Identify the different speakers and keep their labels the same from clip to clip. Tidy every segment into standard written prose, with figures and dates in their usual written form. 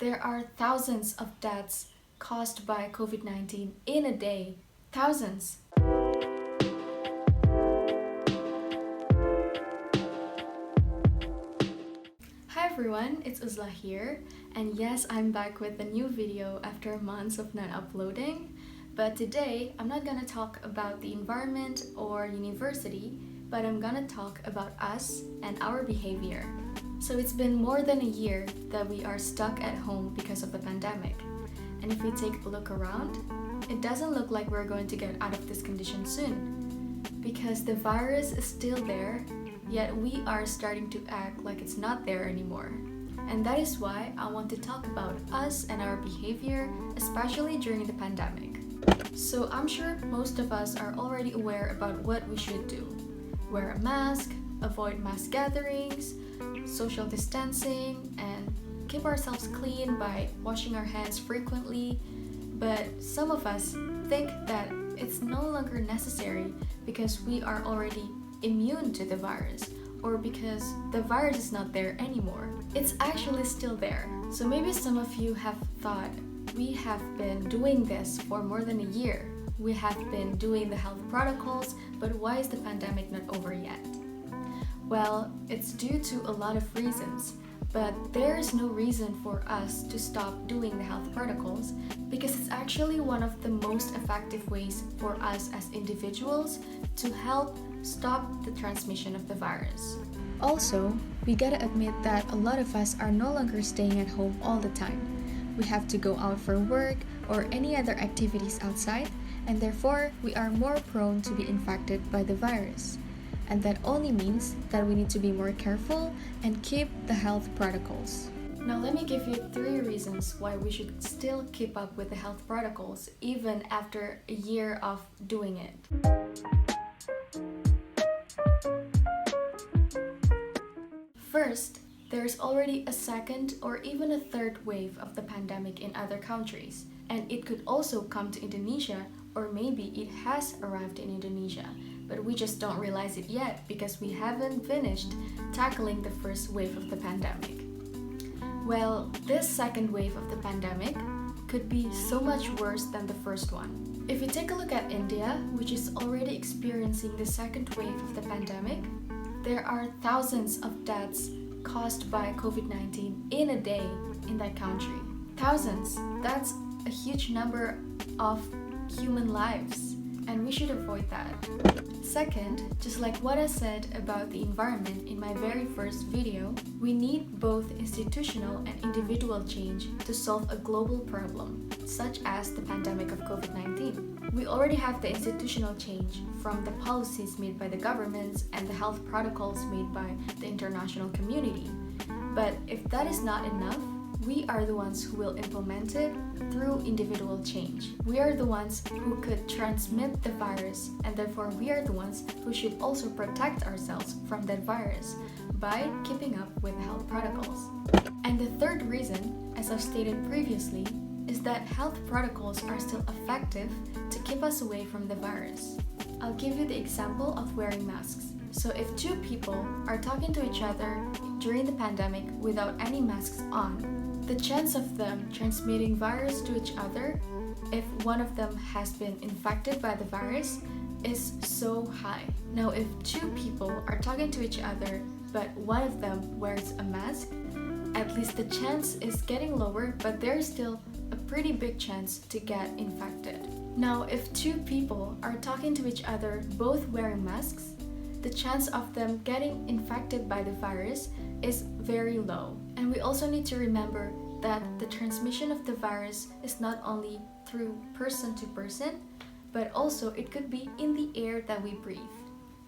Speaker 1: There are thousands of deaths caused by COVID-19 in a day. Thousands! Hi everyone, it's Uzlah here, and yes, I'm back with a new video after months of not uploading. But today, I'm not gonna talk about the environment or university, but I'm gonna talk about us and our behavior. So it's been more than a year that we are stuck at home because of the pandemic. And if we take a look around, it doesn't look like we're going to get out of this condition soon. Because the virus is still there, yet we are starting to act like it's not there anymore. And that is why I want to talk about us and our behavior, especially during the pandemic. So I'm sure most of us are already aware about what we should do. Wear a mask, avoid mass gatherings, social distancing, and keep ourselves clean by washing our hands frequently. But some of us think that it's no longer necessary because we are already immune to the virus, or because the virus is not there anymore. It's actually still there. So maybe some of you have thought, we have been doing this for more than a year. We have been doing the health protocols, but why is the pandemic not over yet? Well, it's due to a lot of reasons, but there is no reason for us to stop doing the health protocols because it's actually one of the most effective ways for us as individuals to help stop the transmission of the virus. Also, we gotta admit that a lot of us are no longer staying at home all the time. We have to go out for work or any other activities outside, and therefore we are more prone to be infected by the virus. And that only means that we need to be more careful and keep the health protocols. Now let me give you 3 reasons why we should still keep up with the health protocols even after a year of doing it. First, there's already a second or even a third wave of the pandemic in other countries, and it could also come to Indonesia, or maybe it has arrived in Indonesia, but we just don't realize it yet because we haven't finished tackling the first wave of the pandemic. Well, this second wave of the pandemic could be so much worse than the first one. If you take a look at India, which is already experiencing the second wave of the pandemic, there are thousands of deaths caused by COVID-19 in a day in that country. Thousands! That's a huge number of human lives, and we should avoid that. Second, just like what I said about the environment in my very first video, we need both institutional and individual change to solve a global problem, such as the pandemic of COVID-19. We already have the institutional change from the policies made by the governments and the health protocols made by the international community. But if that is not enough, we are the ones who will implement it through individual change. We are the ones who could transmit the virus, and therefore we are the ones who should also protect ourselves from that virus by keeping up with health protocols. And the third reason, as I've stated previously, is that health protocols are still effective to keep us away from the virus. I'll give you the example of wearing masks. So if 2 people are talking to each other during the pandemic without any masks on, the chance of them transmitting virus to each other, if one of them has been infected by the virus, is so high. Now, if 2 people are talking to each other, but one of them wears a mask, at least the chance is getting lower, but there's still a pretty big chance to get infected. Now, if 2 people are talking to each other both wearing masks, the chance of them getting infected by the virus is very low. And we also need to remember that the transmission of the virus is not only through person to person, but also it could be in the air that we breathe,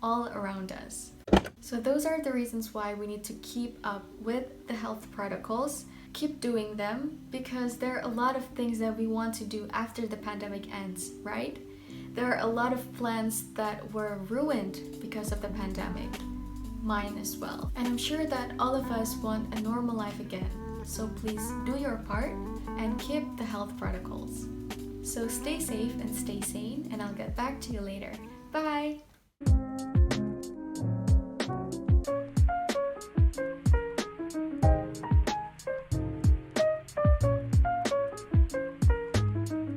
Speaker 1: all around us. So those are the reasons why we need to keep up with the health protocols, keep doing them, because there are a lot of things that we want to do after the pandemic ends, right? There are a lot of plans that were ruined because of the pandemic. Mine as well. And I'm sure that all of us want a normal life again. So please do your part and keep the health protocols. So stay safe and stay sane, and I'll get back to you later. Bye!